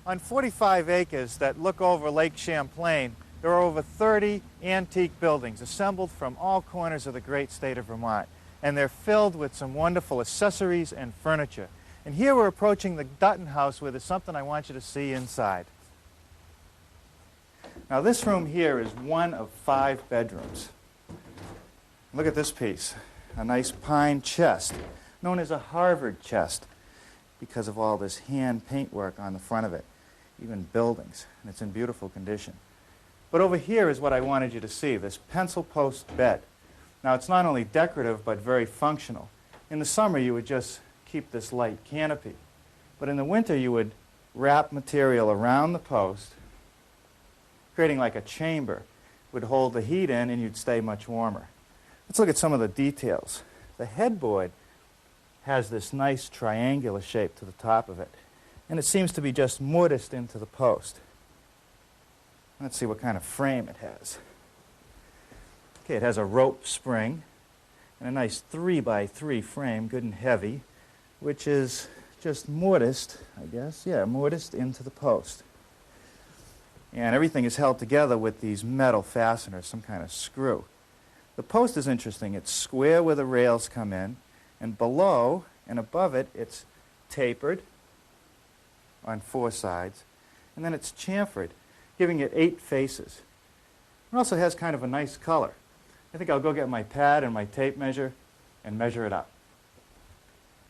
On 45 acres that look over Lake Champlain, there are over 30 antique buildings assembled from all corners of the great state of Vermont. And they're filled with some wonderful accessories and furniture. And here we're approaching the Dutton house where there's something I want you to see inside. Now this room here is one of 5 bedrooms. Look at this piece, a nice pine chest, known as a Harvard chest because of all this hand paintwork on the front of it, even buildings, and it's in beautiful condition. But over here is what I wanted you to see, this pencil post bed. Now it's not only decorative but very functional. In the summer you would just keep this light canopy, but in the winter you would wrap material around the post, creating like a chamber. It would hold the heat in and you'd stay much warmer. Let's look at some of the details. The headboard has this nice triangular shape to the top of it, and it seems to be just mortised into the post. Let's see what kind of frame it has. Okay, it has a rope spring and a nice 3x3 frame, good and heavy, which is just mortised, I guess, yeah, mortised into the post. And everything is held together with these metal fasteners, some kind of screw. The post is interesting. It's square where the rails come in, and below and above it, it's tapered on 4 sides, and then it's chamfered, giving it 8 faces. It also has kind of a nice color. I think I'll go get my pad and my tape measure and measure it up.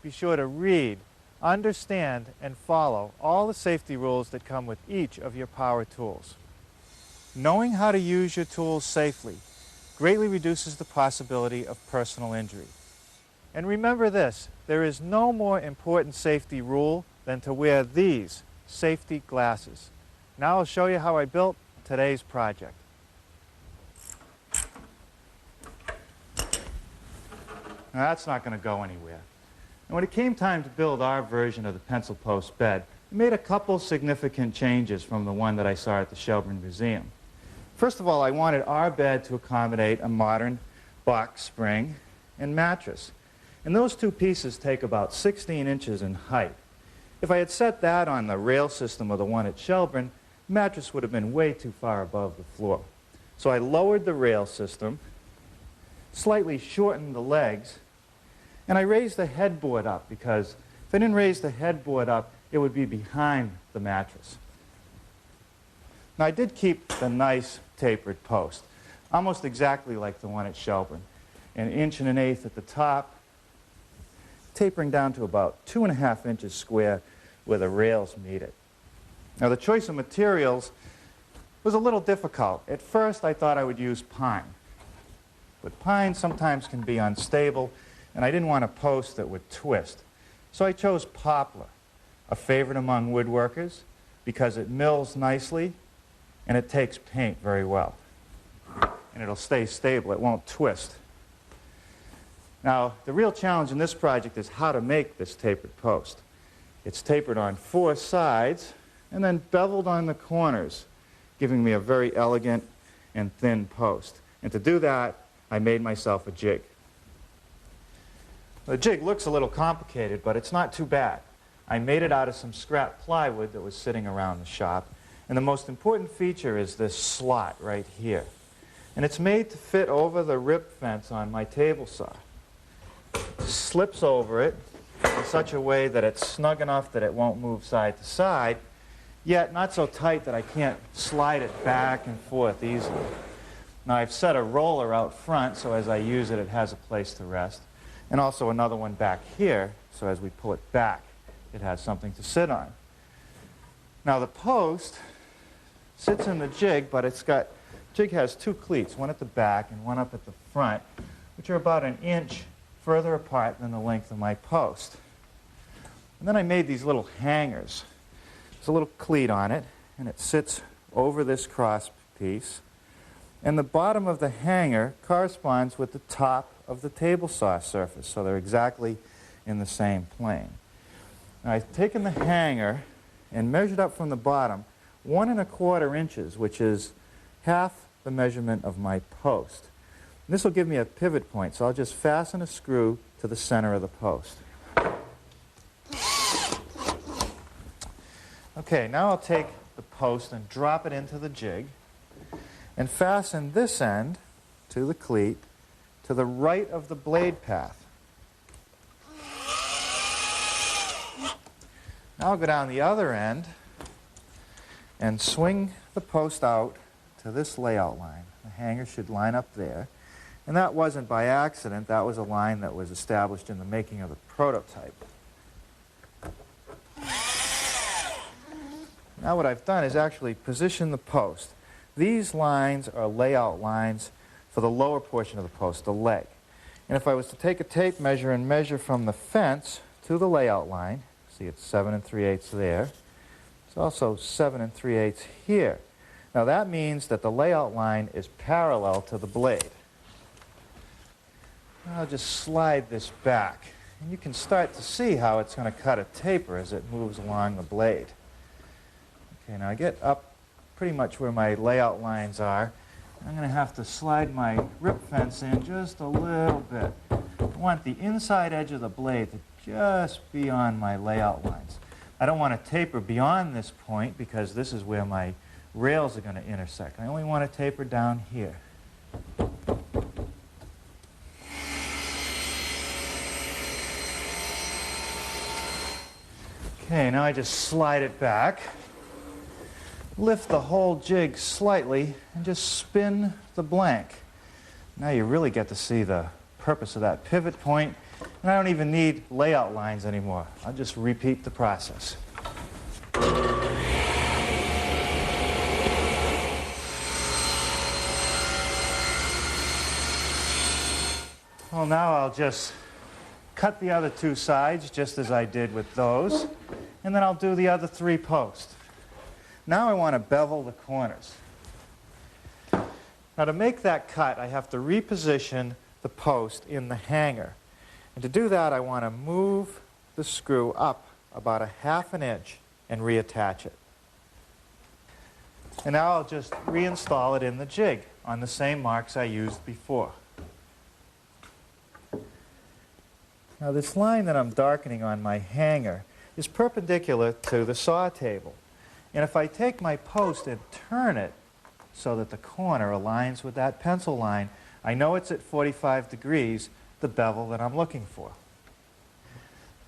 Be sure to read, understand, and follow all the safety rules that come with each of your power tools. Knowing how to use your tools safely greatly reduces the possibility of personal injury. And remember this, there is no more important safety rule than to wear these safety glasses. Now I'll show you how I built today's project. Now that's not going to go anywhere. And when it came time to build our version of the pencil post bed, we made a couple significant changes from the one that I saw at the Shelburne Museum. First of all, I wanted our bed to accommodate a modern box spring and mattress. And those 2 pieces take about 16 inches in height. If I had set that on the rail system of the one at Shelburne, the mattress would have been way too far above the floor. So I lowered the rail system, slightly shortened the legs, and I raised the headboard up because if I didn't raise the headboard up, it would be behind the mattress. Now I did keep the nice tapered post, almost exactly like the one at Shelburne, 1 1/8 inches at the top, tapering down to about 2.5 inches square where the rails meet it. Now the choice of materials was a little difficult. At first I thought I would use pine, but pine sometimes can be unstable, and I didn't want a post that would twist. So I chose poplar, a favorite among woodworkers because it mills nicely and it takes paint very well. And it'll stay stable, it won't twist. Now, the real challenge in this project is how to make this tapered post. It's tapered on 4 sides and then beveled on the corners, giving me a very elegant and thin post. And to do that, I made myself a jig. The jig looks a little complicated, but it's not too bad. I made it out of some scrap plywood that was sitting around the shop. And the most important feature is this slot right here. And it's made to fit over the rip fence on my table saw. It slips over it in such a way that it's snug enough that it won't move side to side, yet not so tight that I can't slide it back and forth easily. Now I've set a roller out front so as I use it, it has a place to rest. And also another one back here, so as we pull it back, it has something to sit on. Now the post sits in the jig, but jig has 2 cleats, one at the back and one up at the front, which are about 1 inch further apart than the length of my post. And then I made these little hangers. There's a little cleat on it, and it sits over this cross piece. And the bottom of the hanger corresponds with the top of the table saw surface, so they're exactly in the same plane. Now I've taken the hanger and measured up from the bottom 1 1/4 inches, which is half the measurement of my post. And this will give me a pivot point, so I'll just fasten a screw to the center of the post. Okay, now I'll take the post and drop it into the jig and fasten this end to the cleat to the right of the blade path. Now I'll go down the other end and swing the post out to this layout line. The hanger should line up there. And that wasn't by accident. That was a line that was established in the making of the prototype. Now what I've done is actually position the post. These lines are layout lines for the lower portion of the post, the leg. And if I was to take a tape measure and measure from the fence to the layout line, see it's 7 3/8 there. It's also 7 3/8 here. Now that means that the layout line is parallel to the blade. I'll just slide this back, and you can start to see how it's going to cut a taper as it moves along the blade. Okay, now I get up pretty much where my layout lines are. I'm going to have to slide my rip fence in just a little bit. I want the inside edge of the blade to just be on my layout lines. I don't want to taper beyond this point because this is where my rails are going to intersect. I only want to taper down here. Okay, now I just slide it back, lift the whole jig slightly, and just spin the blank. Now you really get to see the purpose of that pivot point, and I don't even need layout lines anymore. I'll just repeat the process. Well, now I'll just cut the other two sides just as I did with those, and then I'll do the other 3 posts. Now I want to bevel the corners. Now to make that cut, I have to reposition the post in the hanger. And to do that, I want to move the screw up about 1/2 inch and reattach it. And now I'll just reinstall it in the jig on the same marks I used before. Now this line that I'm darkening on my hanger is perpendicular to the saw table. And if I take my post and turn it so that the corner aligns with that pencil line, I know it's at 45 degrees, the bevel that I'm looking for.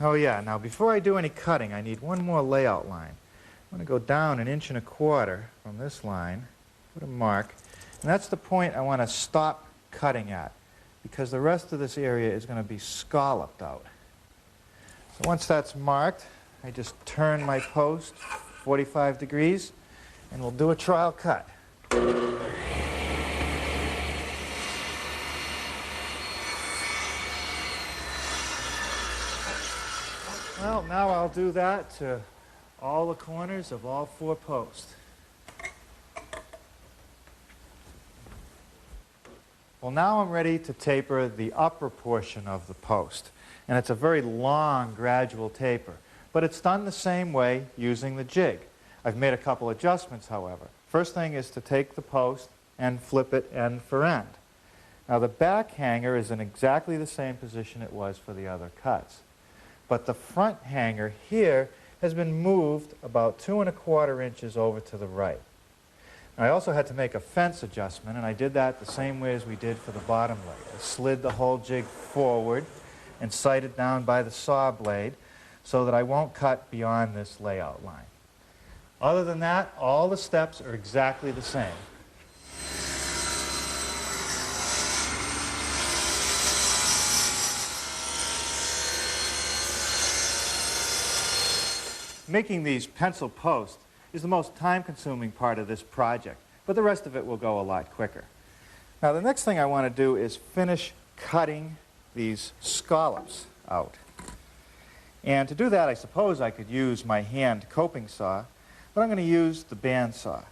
Oh yeah, now before I do any cutting, I need one more layout line. I'm going to go down 1 1/4 inches from this line, put a mark, and that's the point I want to stop cutting at, because the rest of this area is going to be scalloped out. So once that's marked, I just turn my post 45 degrees, and we'll do a trial cut. Well, now I'll do that to all the corners of all 4 posts. Well, now I'm ready to taper the upper portion of the post. And it's a very long, gradual taper. But it's done the same way using the jig. I've made a couple adjustments, however. First thing is to take the post and flip it end for end. Now the back hanger is in exactly the same position it was for the other cuts. But the front hanger here has been moved about 2 1/4 inches over to the right. I also had to make a fence adjustment, and I did that the same way as we did for the bottom leg. I slid the whole jig forward and sighted down by the saw blade so that I won't cut beyond this layout line. Other than that, all the steps are exactly the same. Making these pencil posts is the most time-consuming part of this project, but the rest of it will go a lot quicker. Now the next thing I want to do is finish cutting these scallops out. And to do that, I suppose I could use my hand coping saw, but I'm going to use the bandsaw.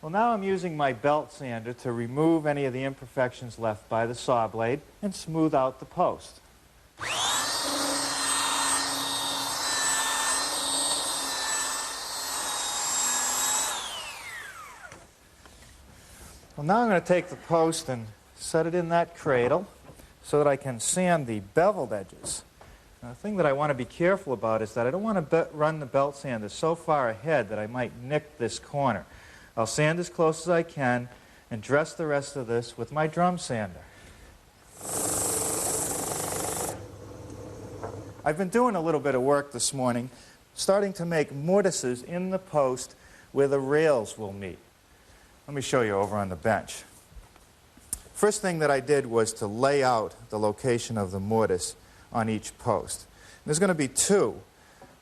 Well, now I'm using my belt sander to remove any of the imperfections left by the saw blade and smooth out the post. Well, now I'm going to take the post and set it in that cradle. so that I can sand the beveled edges. Now, the thing that I want to be careful about is that I don't want to run the belt sander so far ahead that I might nick this corner. I'll sand as close as I can and dress the rest of this with my drum sander. I've been doing a little bit of work this morning, starting to make mortises in the post where the rails will meet. Let me show you over on the bench. First thing that I did was to lay out the location of the mortise on each post. There's going to be two.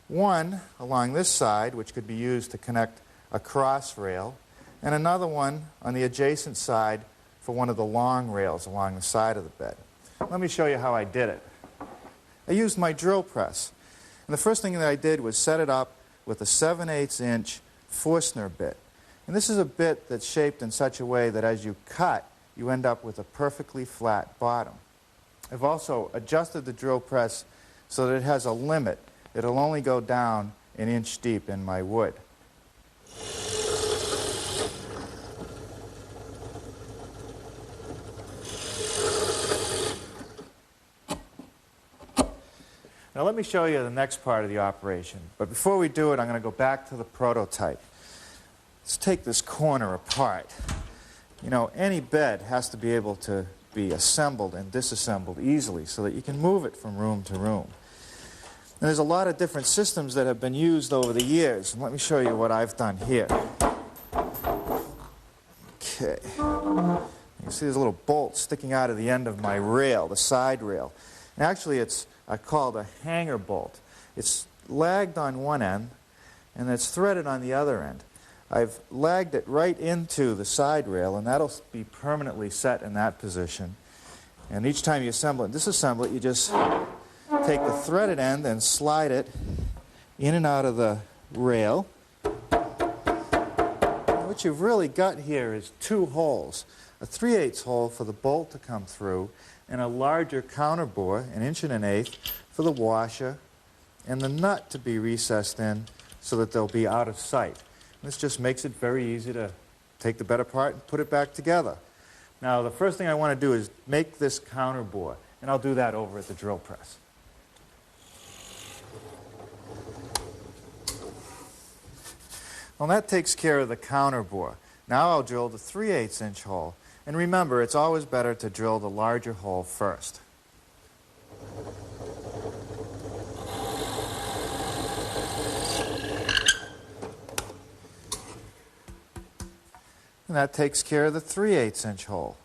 One along this side, which could be used to connect a cross rail, and another one on the adjacent side for one of the long rails along the side of the bed. Let me show you how I did it. I used my drill press. And the first thing that I did was set it up with a 7/8 inch Forstner bit. And this is a bit that's shaped in such a way that as you cut, you end up with a perfectly flat bottom. I've also adjusted the drill press so that it has a limit. It'll only go down 1 inch deep in my wood. Now let me show you the next part of the operation. But before we do it, I'm going to go back to the prototype. Let's take this corner apart. You know, any bed has to be able to be assembled and disassembled easily so that you can move it from room to room. And there's a lot of different systems that have been used over the years. And let me show you what I've done here. Okay. You can see there's a little bolt sticking out of the end of my rail, the side rail. And actually it's called a hanger bolt. It's lagged on one end and it's threaded on the other end. I've lagged it right into the side rail, and that'll be permanently set in that position. And each time you assemble it and disassemble it, you just take the threaded end and slide it in and out of the rail. What you've really got here is two holes, a 3/8 hole for the bolt to come through, and a larger counterbore, 1 1/8 for the washer, and the nut to be recessed in so that they'll be out of sight. This just makes it very easy to take the bed apart and put it back together. Now, the first thing I want to do is make this counterbore, and I'll do that over at the drill press. Well, that takes care of the counterbore. Now I'll drill the 3/8 inch hole. And remember, it's always better to drill the larger hole first. And that takes care of the 3/8 inch hole.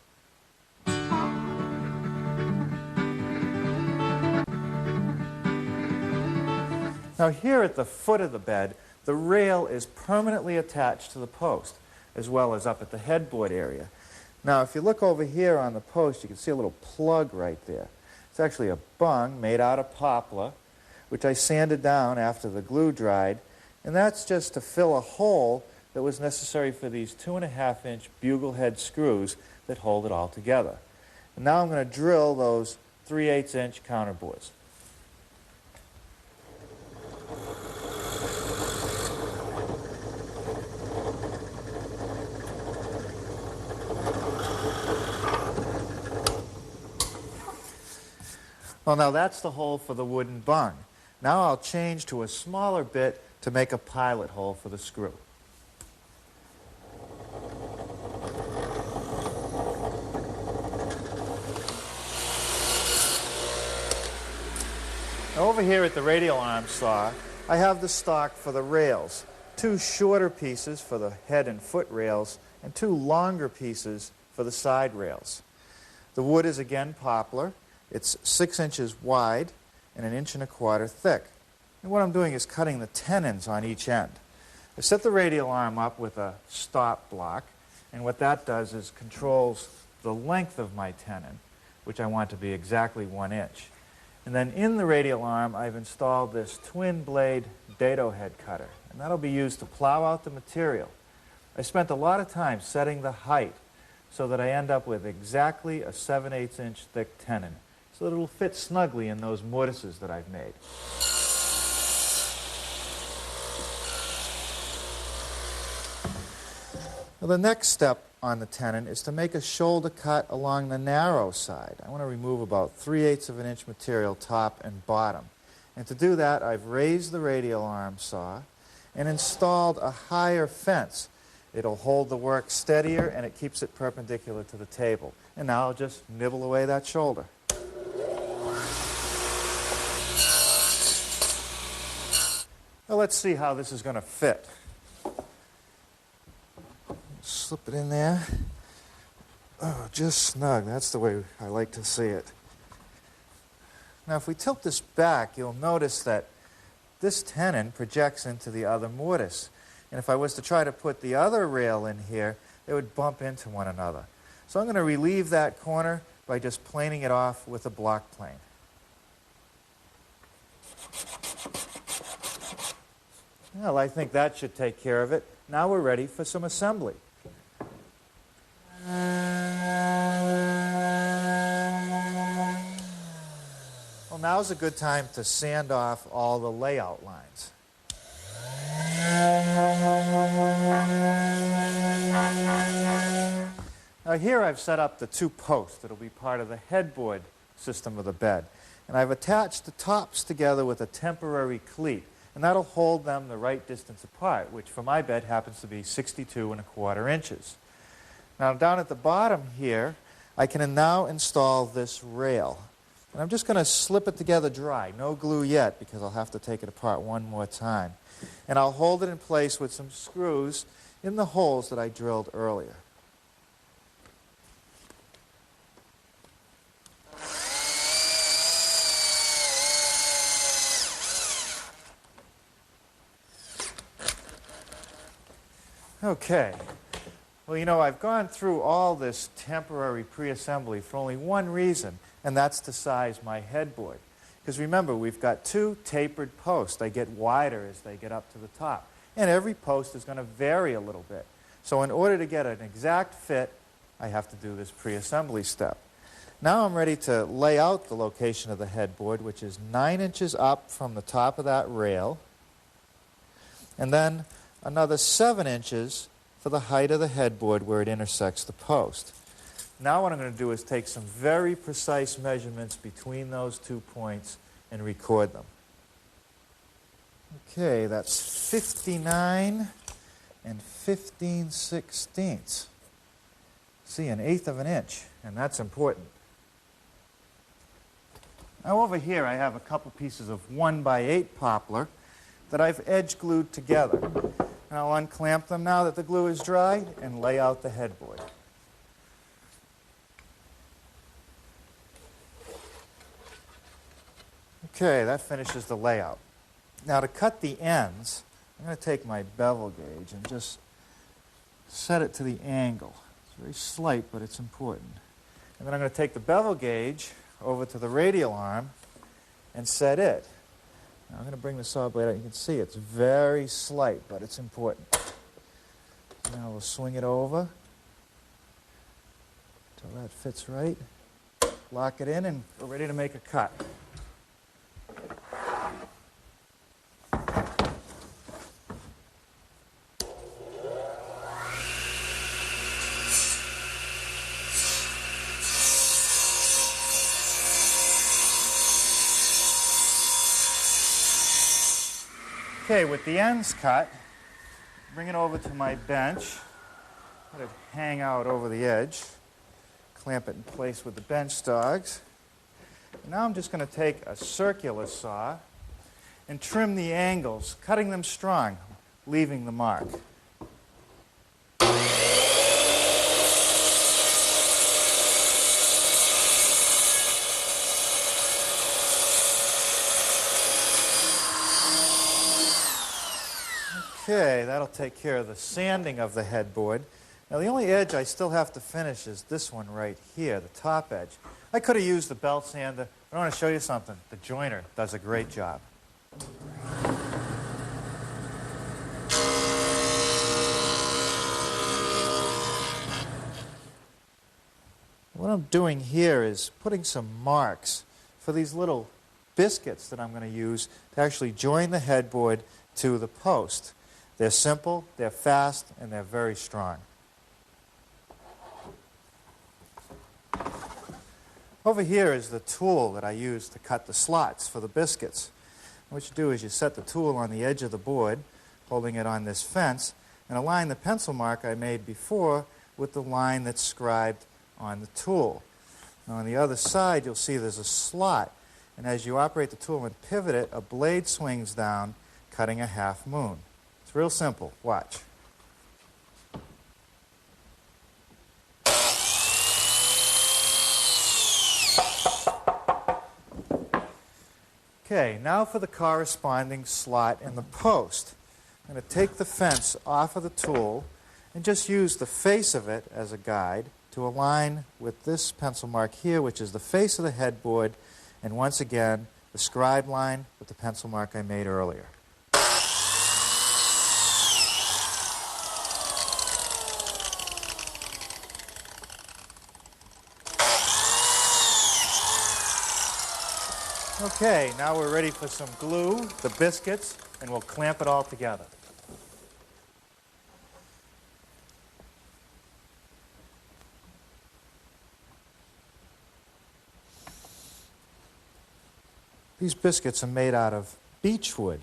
Now here at the foot of the bed, the rail is permanently attached to the post, as well as up at the headboard area. Now if you look over here on the post, you can see a little plug right there. It's actually a bung made out of poplar, which I sanded down after the glue dried, and that's just to fill a hole that was necessary for these 2.5 inch bugle head screws that hold it all together. And now I'm going to drill those 3/8 inch counterbores. Well, now that's the hole for the wooden bung. Now I'll change to a smaller bit to make a pilot hole for the screw. Over here at the radial arm saw, I have the stock for the rails. 2 shorter pieces for the head and foot rails, and 2 longer pieces for the side rails. The wood is again poplar. It's 6 inches wide and 1.25 inches thick. And what I'm doing is cutting the tenons on each end. I set the radial arm up with a stop block, and what that does is controls the length of my tenon, which I want to be exactly 1 inch. And then in the radial arm, I've installed this twin blade dado head cutter, and that'll be used to plow out the material. I spent a lot of time setting the height so that I end up with exactly a 7/8 inch thick tenon, so that it'll fit snugly in those mortises that I've made. Well, the next step on the tenon is to make a shoulder cut along the narrow side. I want to remove about 3/8 of an inch material top and bottom. And to do that, I've raised the radial arm saw and installed a higher fence. It'll hold the work steadier and it keeps it perpendicular to the table. And now I'll just nibble away that shoulder. Well, let's see how this is going to fit. Slip it in there. Oh, just snug. That's the way I like to see it. Now, if we tilt this back, you'll notice that this tenon projects into the other mortise. And if I was to try to put the other rail in here, they would bump into one another. So I'm going to relieve that corner by just planing it off with a block plane. Well, I think that should take care of it. Now we're ready for some assembly. Well, now's a good time to sand off all the layout lines. Now here I've set up the two posts that'll be part of the headboard system of the bed. And I've attached the tops together with a temporary cleat. And that'll hold them the right distance apart, which for my bed happens to be 62¼ inches. Now down at the bottom here, I can now install this rail. And I'm just going to slip it together dry, no glue yet, because I'll have to take it apart one more time. And I'll hold it in place with some screws in the holes that I drilled earlier. Okay. Well, you know, I've gone through all this temporary pre-assembly for only one reason, and that's to size my headboard. Because remember, we've got two tapered posts. They get wider as they get up to the top. And every post is going to vary a little bit. So in order to get an exact fit, I have to do this pre-assembly step. Now I'm ready to lay out the location of the headboard, which is 9 inches up from the top of that rail, and then another 7 inches for the height of the headboard where it intersects the post. Now what I'm going to do is take some very precise measurements between those 2 points and record them. Okay, that's 59 and 15/16. See, 1/8 of an inch, and that's important. Now over here I have a couple pieces of 1x8 poplar that I've edge glued together. And I'll unclamp them now that the glue is dry and lay out the headboard. Okay, that finishes the layout. Now to cut the ends, I'm going to take my bevel gauge and just set it to the angle. It's very slight, but it's important. And then I'm going to take the bevel gauge over to the radial arm and set it. Now I'm going to bring the saw blade out. You can see it's very slight, but it's important. Now we'll swing it over until that fits right. Lock it in, and we're ready to make a cut. Okay, with the ends cut, bring it over to my bench, let it hang out over the edge, clamp it in place with the bench dogs. And now I'm just going to take a circular saw and trim the angles, cutting them strong, leaving the mark. Okay, that'll take care of the sanding of the headboard. Now the only edge I still have to finish is this one right here, the top edge. I could have used the belt sander, but I want to show you something. The joiner does a great job. What I'm doing here is putting some marks for these little biscuits that I'm going to use to actually join the headboard to the post. They're simple, they're fast, and they're very strong. Over here is the tool that I use to cut the slots for the biscuits. What you do is you set the tool on the edge of the board, holding it on this fence, and align the pencil mark I made before with the line that's scribed on the tool. Now on the other side you'll see there's a slot, and as you operate the tool and pivot it, a blade swings down, cutting a half moon. It's real simple. Watch. Okay, now for the corresponding slot in the post. I'm going to take the fence off of the tool and just use the face of it as a guide to align with this pencil mark here, which is the face of the headboard, and once again, the scribe line with the pencil mark I made earlier. Okay, now we're ready for some glue, the biscuits, and we'll clamp it all together. These biscuits are made out of beech wood,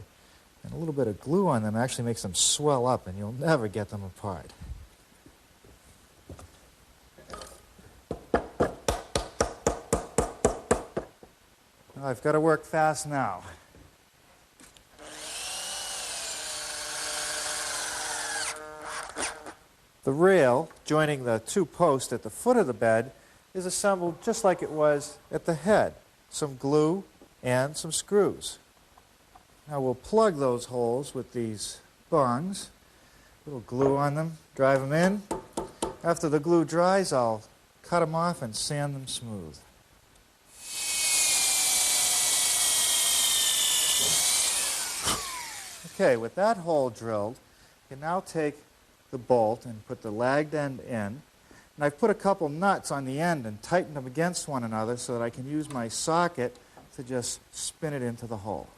and a little bit of glue on them actually makes them swell up, and you'll never get them apart. I've got to work fast now. The rail joining the two posts at the foot of the bed is assembled just like it was at the head. Some glue and some screws. Now we'll plug those holes with these bungs. A little glue on them, drive them in. After the glue dries, I'll cut them off and sand them smooth. Okay, with that hole drilled, you can now take the bolt and put the lagged end in. And I've put a couple nuts on the end and tightened them against one another so that I can use my socket to just spin it into the hole.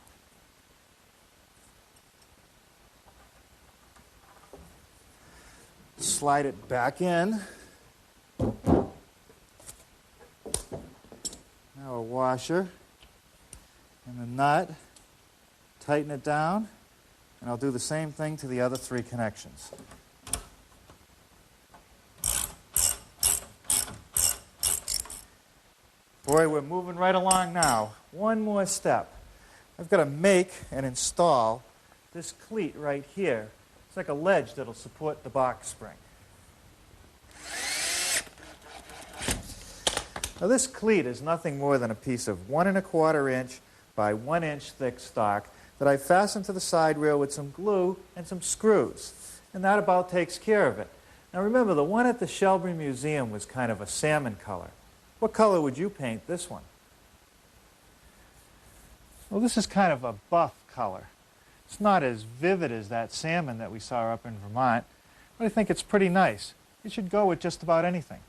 Slide it back in. Now a washer and a nut. Tighten it down. And I'll do the same thing to the other three connections. Boy, we're moving right along now. One more step. I've got to make and install this cleat right here. It's like a ledge that'll support the box spring. Now this cleat is nothing more than a piece of 1 1/4 inch by 1 inch thick stock that I fastened to the side rail with some glue and some screws. And that about takes care of it. Now remember, the one at the Shelby Museum was kind of a salmon color. What color would you paint this one? Well, this is kind of a buff color. It's not as vivid as that salmon that we saw up in Vermont, but I think it's pretty nice. It should go with just about anything.